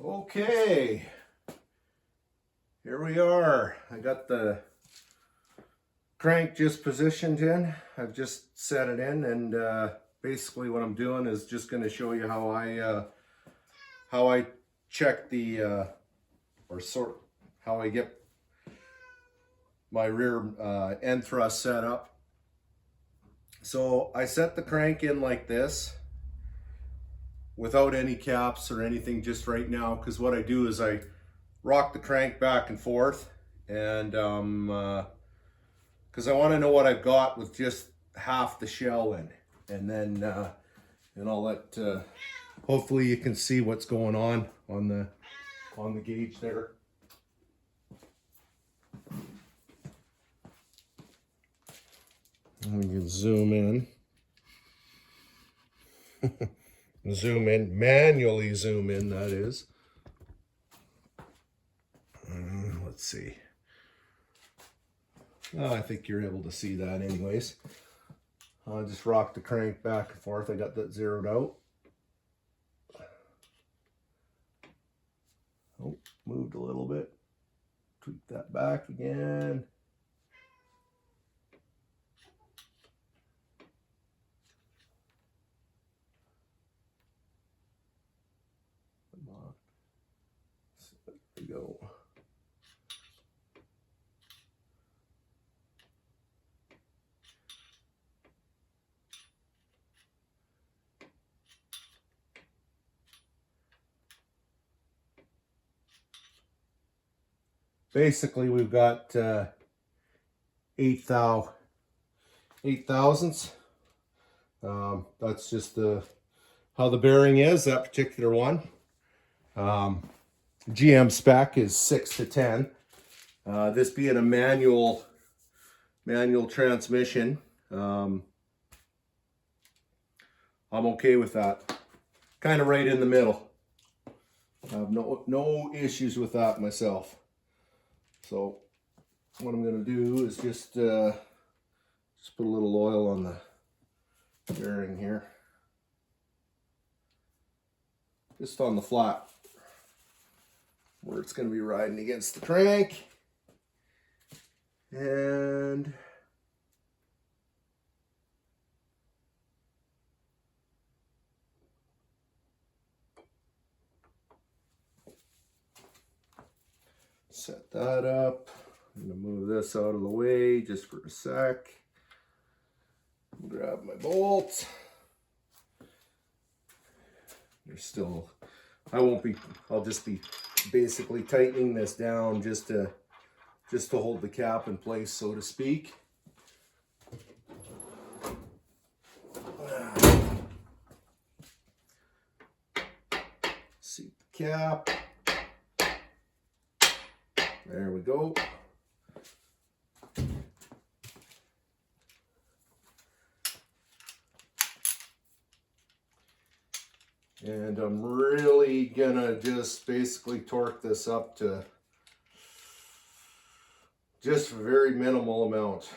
Okay, here we are. I got the crank just positioned in. I've just set it in, and basically what I'm doing is just going to show you how I check the how I get my rear end thrust set up. So I set the crank in like this without any caps or anything just right now, because what I do is I rock the crank back and forth, and because I want to know what I've got with just half the shell in, and then and I'll let hopefully you can see what's going on the gauge there. We can zoom in. Zoom in, manually zoom in, that is. Let's see. I think you're able to see that anyways. I'll just rock the crank back and forth. I got that zeroed out. Oh, moved a little bit. Tweak that back again. There we go. Basically, we've got 8 thousandths. That's just how the bearing is, that particular one. GM spec is 6 to 10. This being a manual transmission, I'm okay with that. Kind of right in the middle. I have no issues with that myself. So what I'm going to do is just put a little oil on the bearing here, just on the flat where it's going to be riding against the crank, and set that up. I'm going to move this out of the way just for a sec. Grab my bolt. There's still, I'll just be basically tightening this down just to hold the cap in place, so to speak. Seat the cap. There we go. And I'm really gonna just basically torque this up to just a very minimal amount.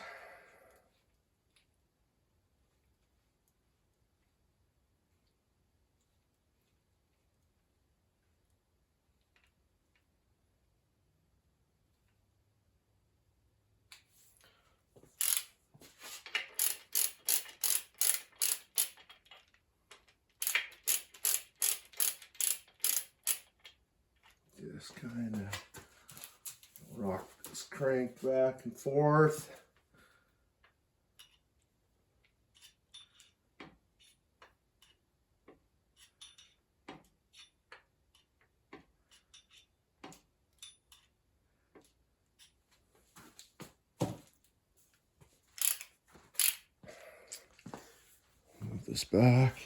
Just kind of rock this crank back and forth. Move this back.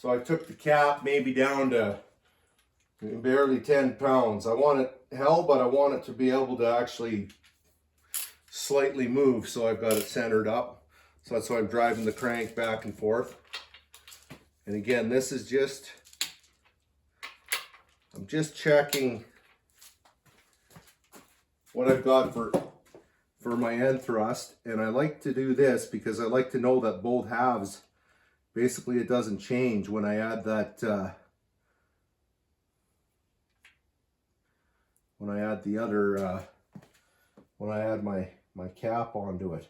So I took the cap maybe down to barely 10 pounds. I want it held, but I want it to be able to actually slightly move. So I've got it centered up. So that's why I'm driving the crank back and forth. And again, this is just, I'm just checking what I've got for my end thrust. And I like to do this because I like to know that both halves, basically it doesn't change when I add that, when I add the other, when I add my cap onto it.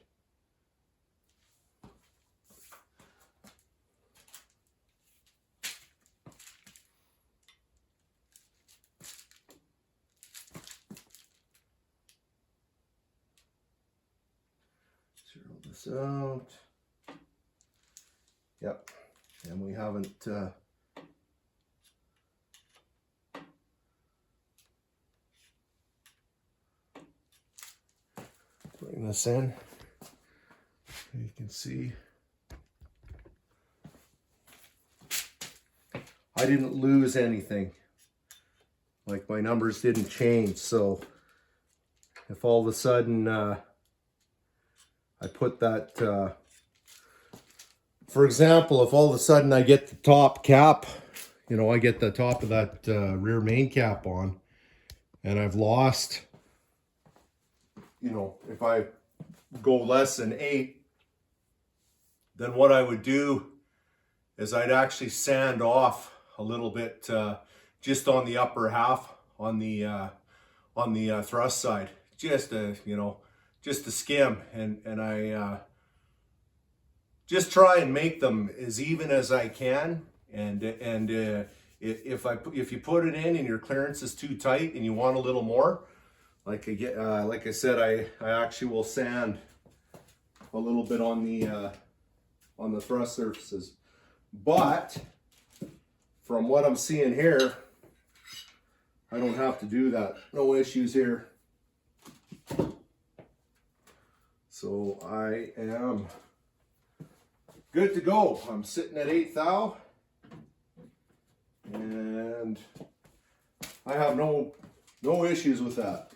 Zero this out. Yep, and we haven't bring this in. You can see I didn't lose anything. Like my numbers didn't change. So if all of a sudden I put that, for example, if all of a sudden I get the top cap, you know, I get the top of that rear main cap on, and I've lost, you know, if I go less than 8, then what I would do is I'd actually sand off a little bit just on the upper half on the thrust side, just to, you know, just to skim, and I just try and make them as even as I can. And if you put it in and your clearance is too tight and you want a little more, like I said, I actually will sand a little bit on the thrust surfaces. But from what I'm seeing here, I don't have to do that. No issues here. So I am good to go. I'm sitting at 8 thou, and I have no issues with that.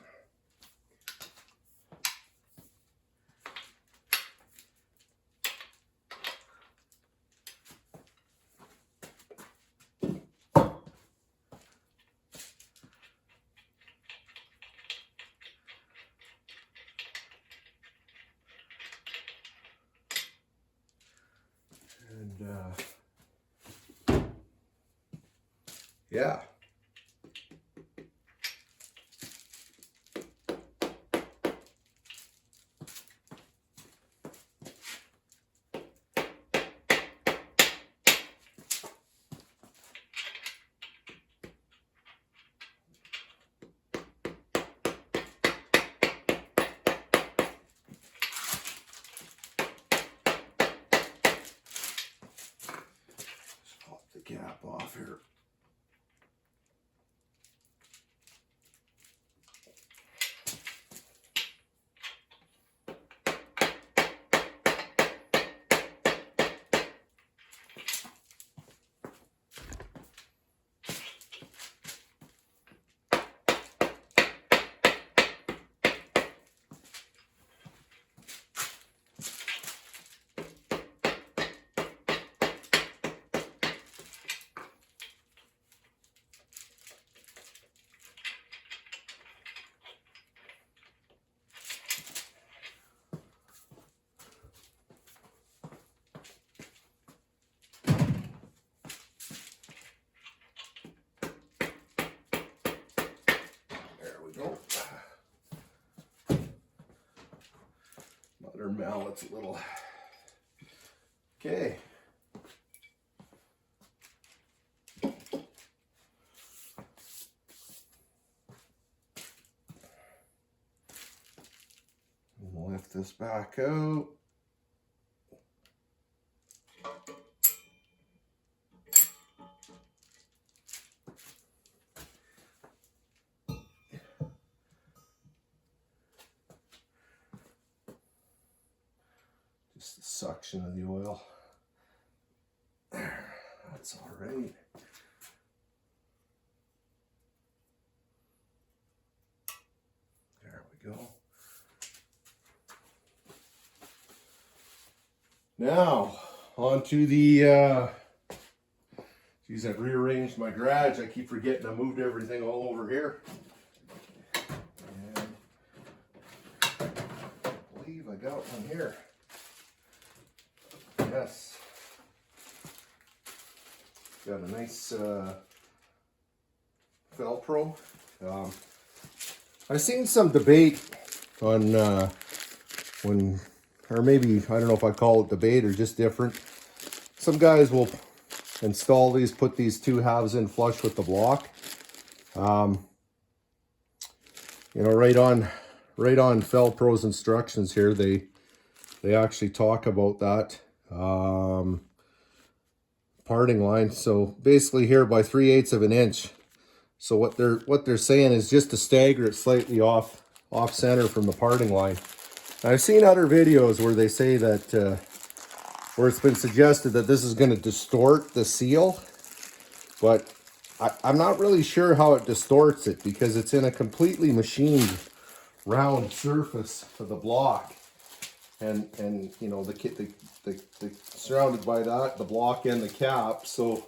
Yeah. Just pop the cap off here. Nope. Mother mallet's a little. Okay. We'll lift this back out. Just the suction of the oil. There, That's all right. There we go. Now, on to the, geez, I've rearranged my garage. I keep forgetting I moved everything all over here. And I believe I got one here. Yes. Got a nice Velcro. I've seen some debate on when, or maybe, I don't know if I call it debate or just different. Some guys will install these, put these two halves in flush with the block. You know, right on Felpro's instructions here, they actually talk about that parting line. So basically here by 3/8 of an inch. So what they're saying is just to stagger it slightly off center from the parting line. I've seen other videos where they say that, where it's been suggested that this is going to distort the seal, but I'm not really sure how it distorts it because it's in a completely machined round surface for the block, and you know the surrounded by that, the block and the cap. So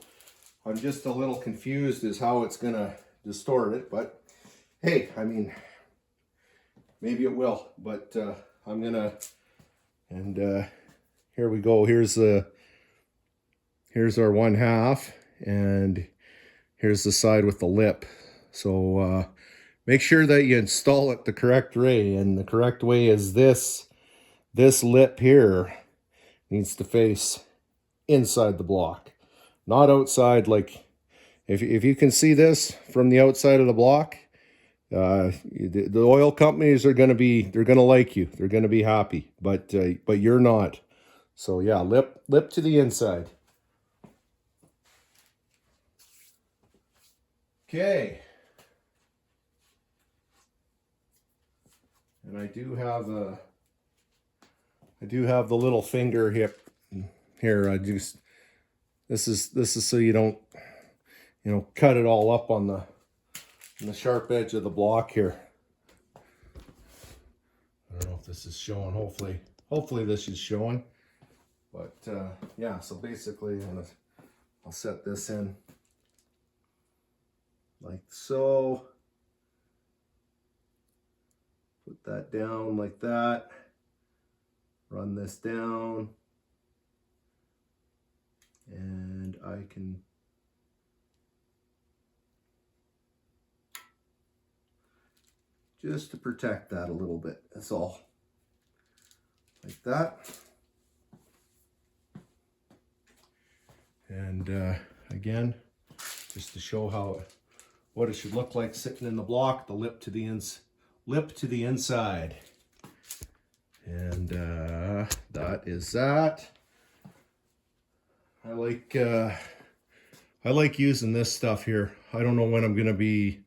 I'm just a little confused as how it's going to distort it, but hey, I mean, maybe it will, but I'm gonna, and here we go. Here's our 1/2, and here's the side with the lip. So make sure that you install it the correct way, and the correct way is this lip here needs to face inside the block, not outside. Like if you can see this from the outside of the block, the oil companies are going to be, they're going to like you, they're going to be happy, but you're not. So yeah, lip to the inside. Okay, and I do have the little finger hip here. This is so you don't, you know, cut it all up on the sharp edge of the block here. I don't know if this is showing. Hopefully this is showing. But yeah, so basically I'll set this in like so. Put that down like that. Run this down. And I can just to protect that a little bit, that's all. Like that. And again, just to show what it should look like sitting in the block, the lip to the inside. And that is that. I like using this stuff here. I don't know when I'm gonna be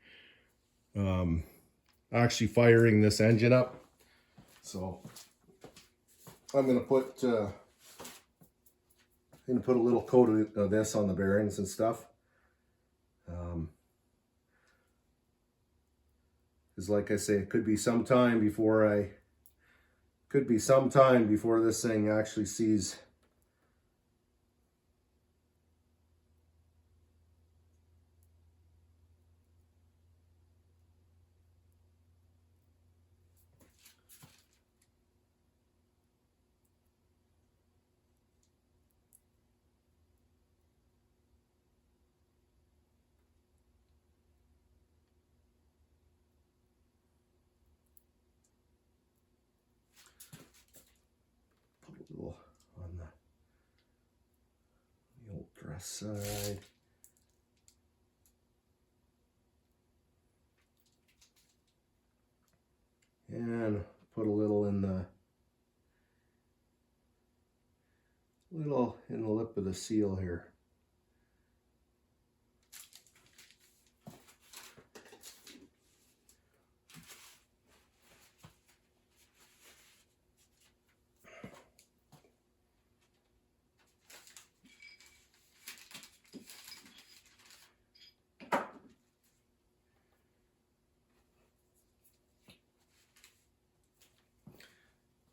actually firing this engine up, so I'm gonna put a little coat of this on the bearings and stuff. Because like I say, it could be some time before this thing actually sees on the old dress side. And put a little in the lip of the seal here.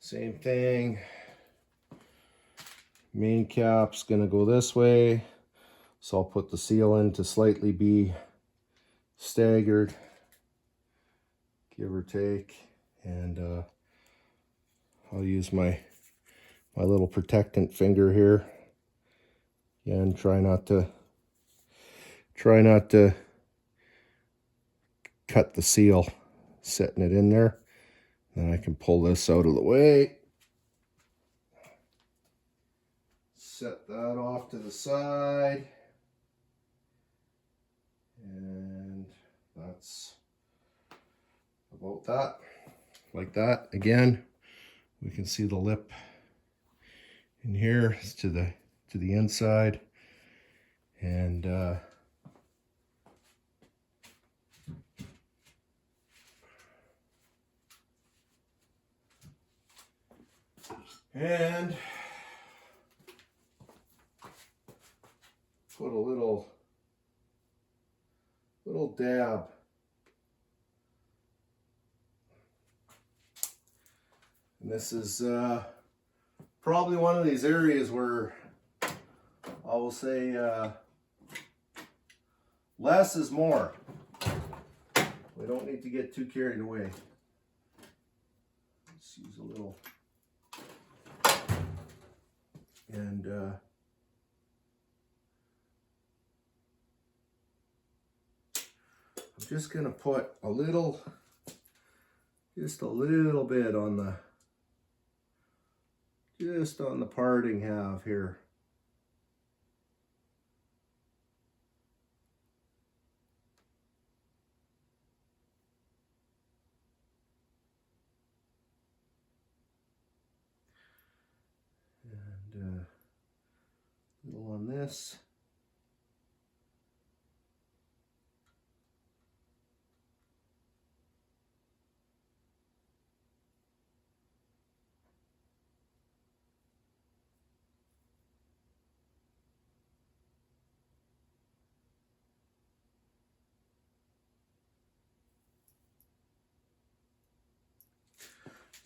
Same thing. Main cap's gonna go this way, so I'll put the seal in to slightly be staggered, give or take, and I'll use my little protectant finger here. Again, try not to cut the seal, setting it in there. Then I can pull this out of the way. Set that off to the side. And that's about that. Like that. Again, we can see the lip in here. It's to the inside. And put a little dab. And this is probably one of these areas where I will say less is more. We don't need to get too carried away. Let's use a little. And I'm just going to put a little, just a little bit on the, just on the parting half here. And a little on this.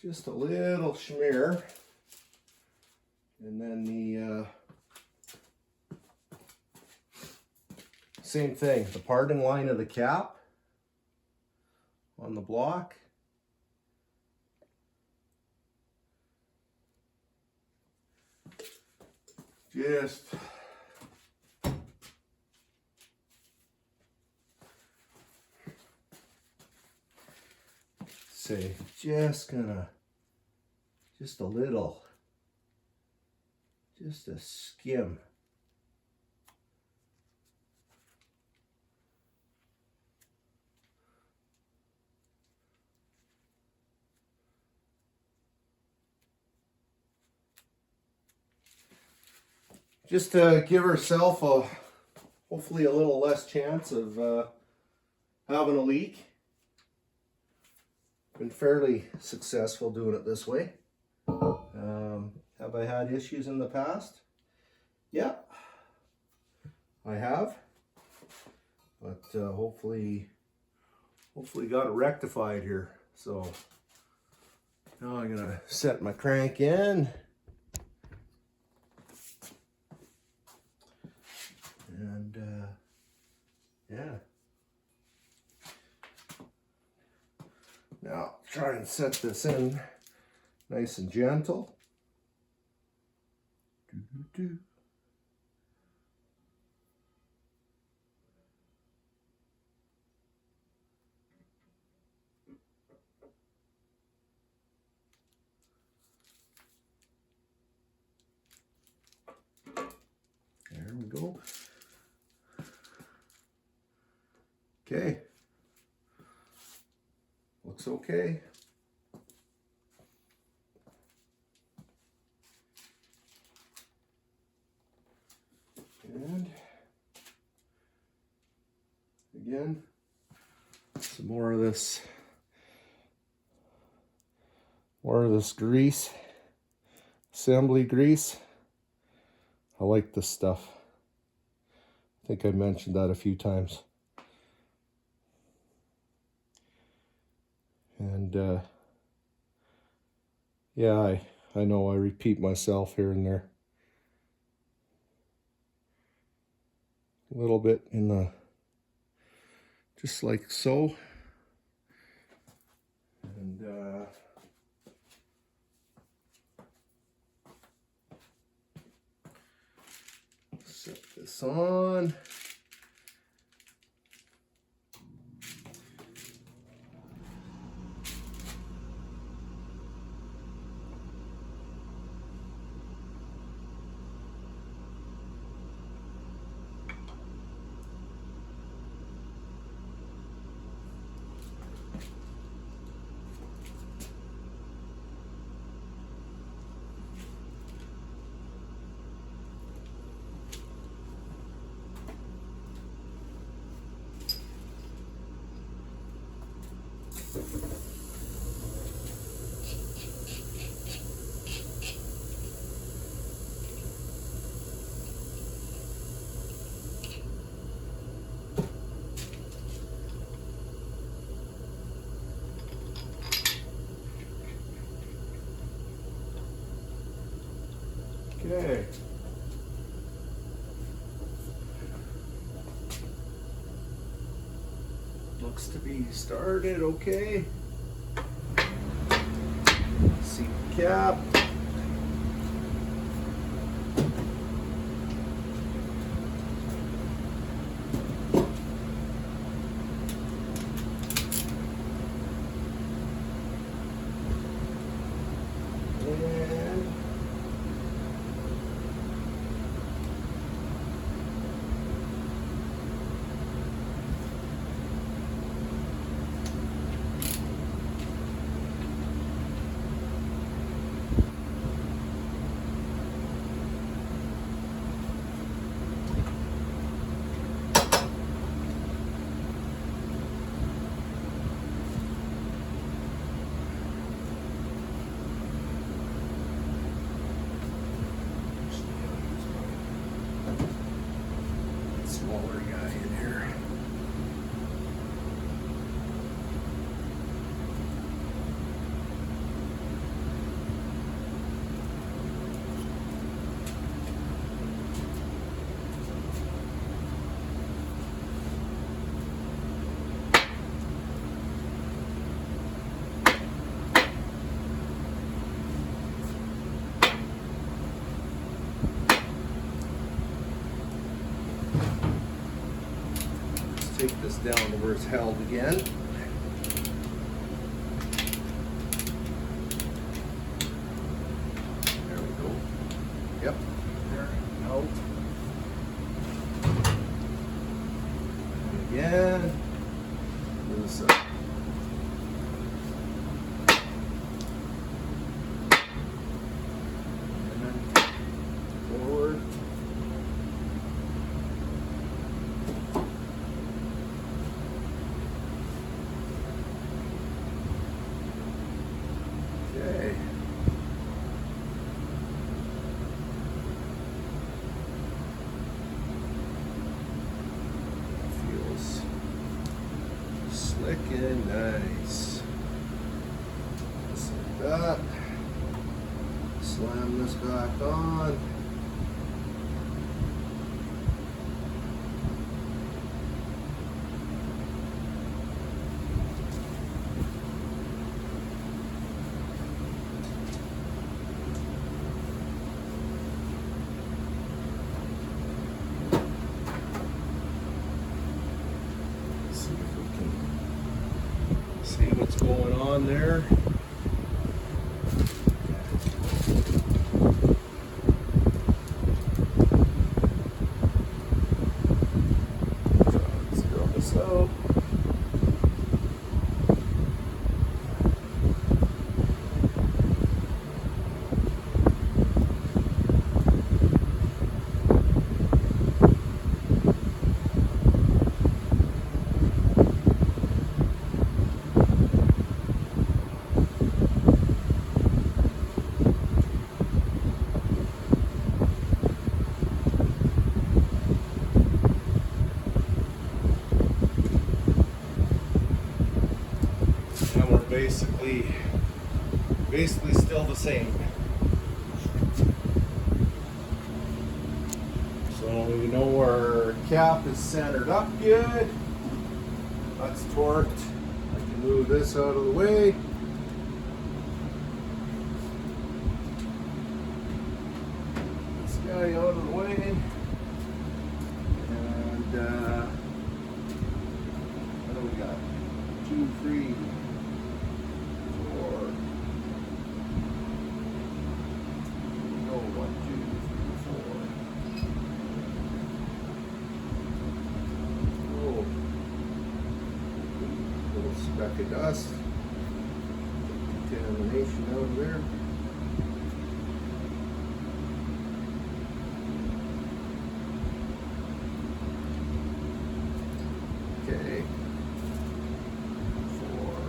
Just a little smear, and then the same thing, the parting line of the cap on the block. Just say, just a little, just a skim. Just to give herself hopefully a little less chance of having a leak. Been fairly successful doing it this way. Have I had issues in the past? Yeah, I have. But hopefully got it rectified here. So now I'm gonna set my crank in. And yeah. Now try and set this in nice and gentle. Doo-doo-doo. There we go. Okay. Looks okay. And again, some more of this grease, assembly grease. I like this stuff. I think I mentioned that a few times. And Yeah, I know I repeat myself here and there. A little bit in the, just like so. And set this on. Okay. Looks to be started okay. Seat cap. And smaller guy in here. Take this down to where it's held again. There we go. Yep. There. Out. And again. Loose up. And then forward. Okay. Feels slick and nice. Just like that. Slam this back on. See what's going on there. So let's go this out. And we're basically basically still the same. So we know our cap is centered up good. That's torqued. I can move this out of the way. This guy out of the way. And what do we got? 2, 3, 4. No, 1, 2, 3, 4. Oh, little speck of dust. Contamination out of there. Okay. 4.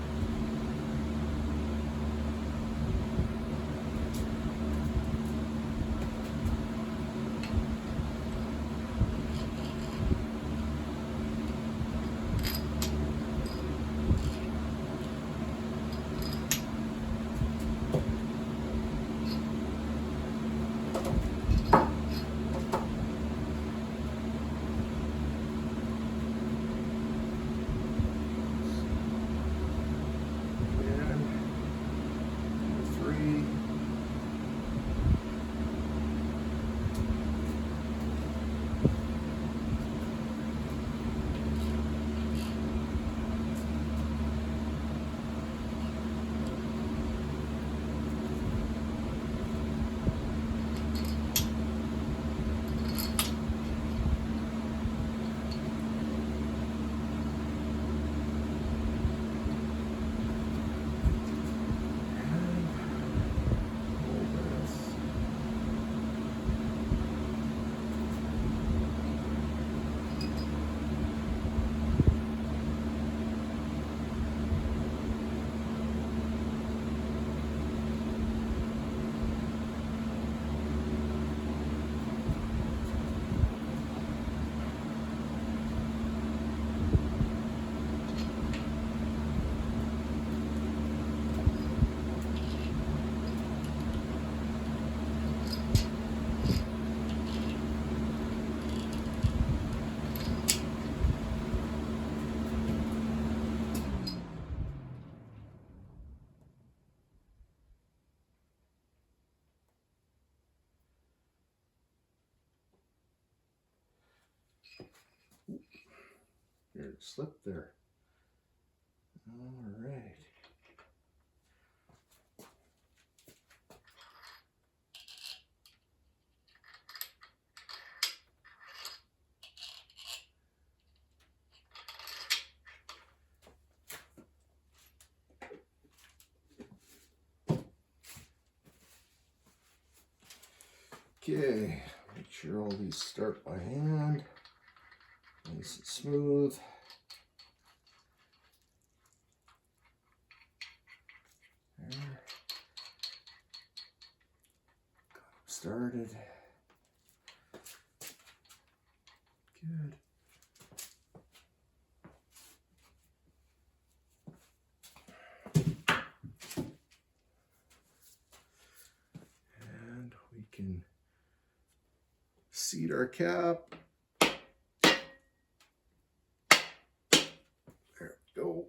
There, it slipped there. All right. Okay, make sure all these start by hand. Nice and smooth. There. Got them started. Good. And we can seat our cap. There we go.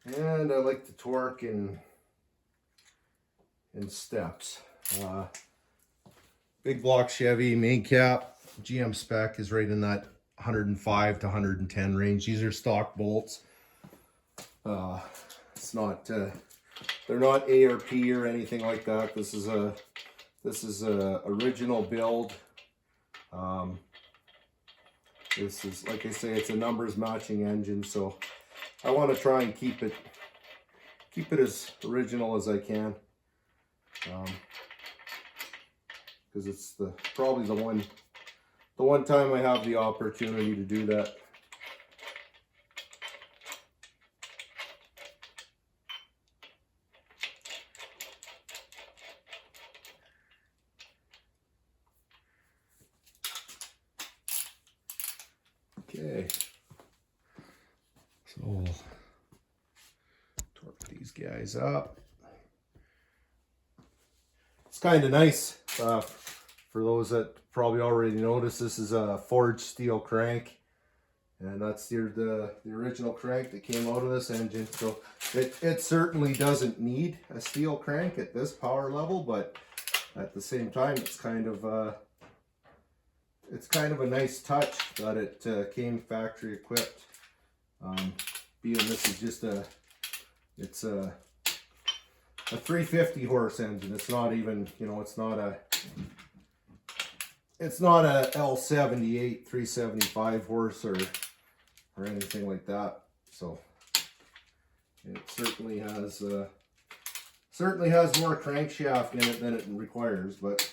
And I like the torque in steps. Big block Chevy main cap GM spec is right in that 105 to 110 range. These are stock bolts. It's not they're not ARP or anything like that. This is a original build. This is, like I say, it's a numbers matching engine, so I want to try and keep it as original as I can, because it's probably the one time I have the opportunity to do that. Okay. So we'll torque these guys up. It's kind of nice. For those that probably already noticed, this is a forged steel crank. And that's the original crank that came out of this engine. So it certainly doesn't need a steel crank at this power level, but at the same time, it's kind of a nice touch that it came factory equipped. Being this is just it's a 350 horse engine. It's not even, you know, it's not a L78 375 horse or anything like that. So it certainly has more crankshaft in it than it requires, but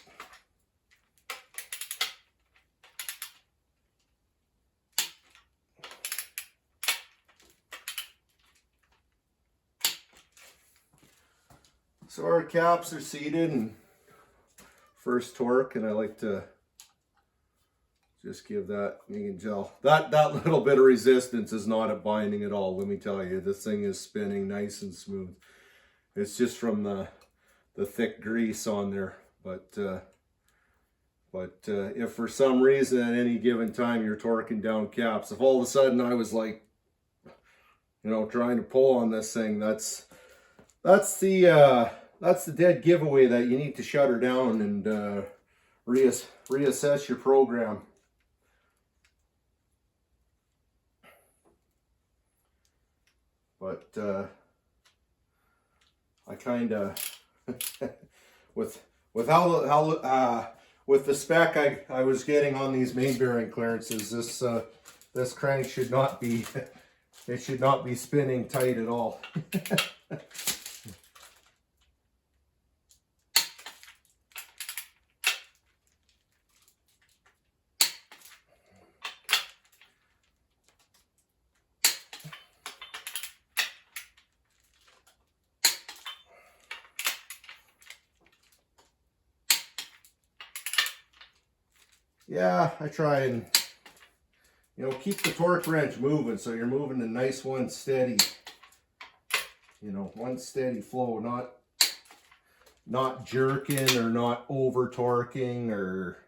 so our caps are seated and first torque, and I like to just give that, you can tell, that little bit of resistance is not a binding at all. Let me tell you, this thing is spinning nice and smooth. It's just from the thick grease on there. But if for some reason at any given time you're torquing down caps, if all of a sudden I was like, you know, trying to pull on this thing, that's the dead giveaway that you need to shut her down and reassess your program. But I kind of with the spec I was getting on these main bearing clearances, this crank should not be spinning tight at all. Yeah, I try and, you know, keep the torque wrench moving, so you're moving a nice one steady, you know, one steady flow, not jerking or not over torquing, or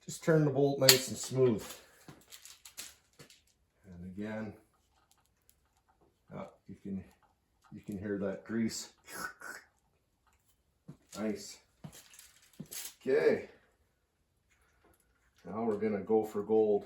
just turn the bolt nice and smooth. And again, you can hear that grease. Nice. Okay, now we're gonna go for gold.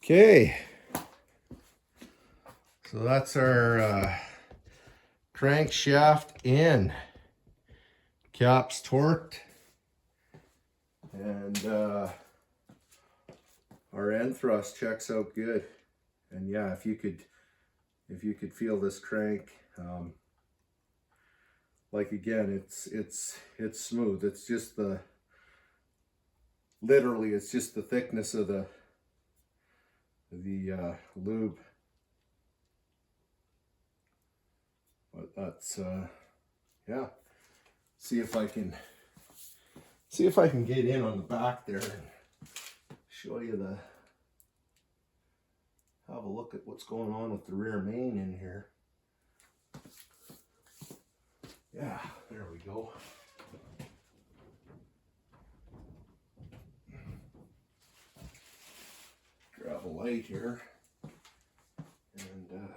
Okay, so that's our crankshaft in, caps torqued, and our end thrust checks out good. And yeah, if you could feel this crank, like again, it's smooth. It's just literally it's just the thickness of the lube. But that's yeah, see if I can get in on the back there and show you have a look at what's going on with the rear main in here. Yeah, there we go. Grab a light here. And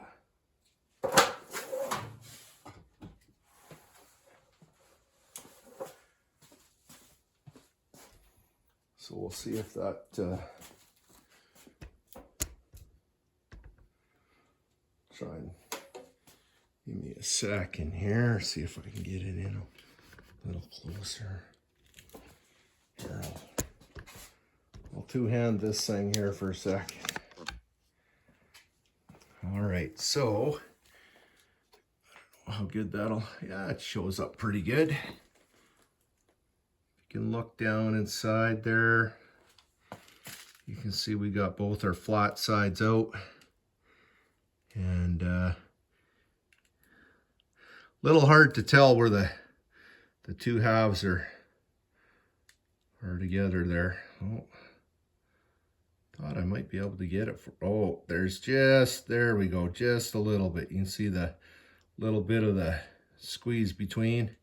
so we'll see if that try and give me a second here, see if I can get it in a little closer. Here, I'll two-hand this thing here for a sec. All right, so I don't know how good that'll, yeah, it shows up pretty good. You can look down inside there. You can see we got both our flat sides out. And little hard to tell where the two halves are together there. Oh, thought I might be able to get it for, oh, there's just, there we go, just a little bit. You can see the little bit of the squeeze between,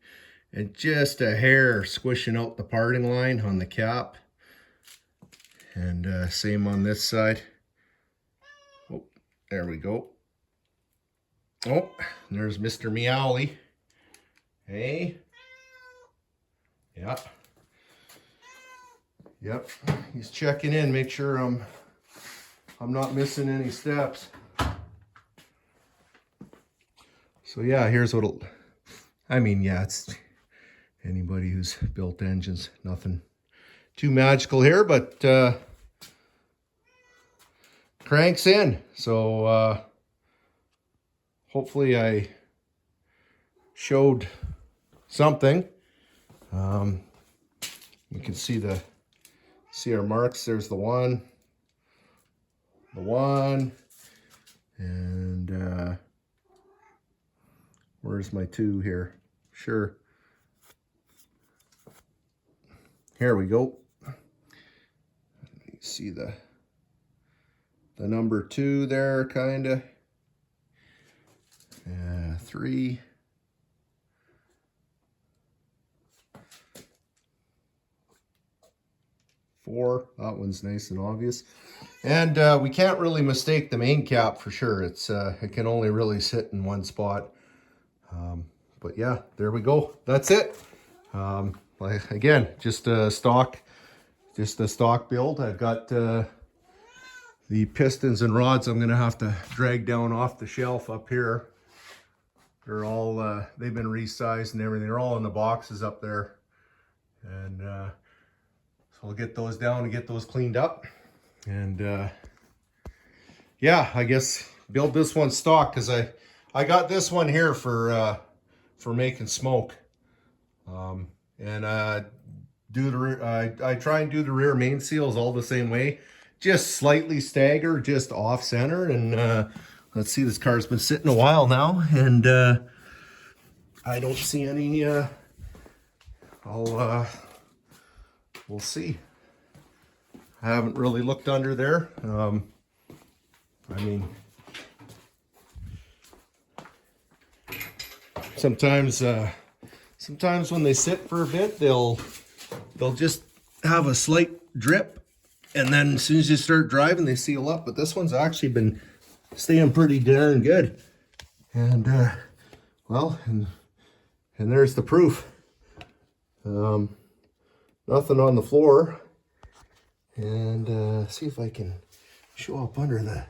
and just a hair squishing out the parting line on the cap. And same on this side. Oh, there we go. Oh, there's Mr. Meowly. Hey. Yep. Yep. He's checking in, make sure I'm not missing any steps. So yeah, here's what'll, I mean, yeah, it's anybody who's built engines, nothing too magical here, but cranks in. So hopefully I showed something. You can see our marks. There's the one, and where's my two here? Sure. Here we go. You see the number 2 there, kinda. 3. 4. That one's nice and obvious. And we can't really mistake the main cap for sure. It's it can only really sit in one spot. But yeah, there we go. That's it. Again, just a stock build. I've got the pistons and rods I'm gonna have to drag down off the shelf up here. They're all they've been resized and everything. They're all in the boxes up there, and so I'll get those down and get those cleaned up. And yeah, I guess build this one stock, because I got this one here for making smoke. And do the rear, I try and do the rear main seals all the same way, just slightly stagger, just off center. And let's see, this car's been sitting a while now, and I don't see any. We'll see. I haven't really looked under there. I mean, sometimes when they sit for a bit, they'll just have a slight drip, and then as soon as you start driving, they seal up. But this one's actually been staying pretty darn good. And well, and there's the proof. Nothing on the floor. And see if I can show up under the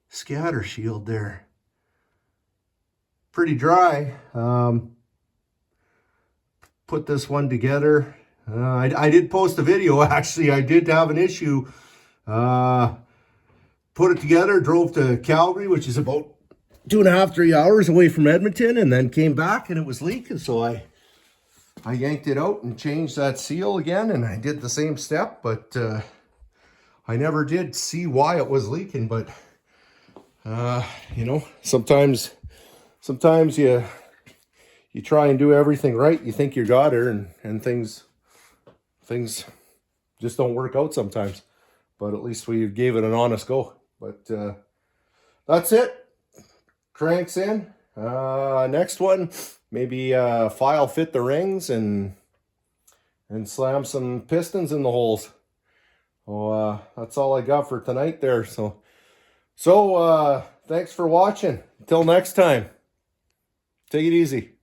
scatter shield there. Pretty dry. Put this one together. I did post a video, actually. I did have an issue. Put it together, drove to Calgary, which is about 2.5 to 3 hours away from Edmonton, and then came back and it was leaking. So I yanked it out and changed that seal again, and I did the same step, but I never did see why it was leaking. But you know, sometimes you try and do everything right. You think you got her, and things just don't work out sometimes. But at least we gave it an honest go. But that's it. Cranks in. Next one, maybe file fit the rings and slam some pistons in the holes. So that's all I got for tonight there. So thanks for watching. Until next time, take it easy.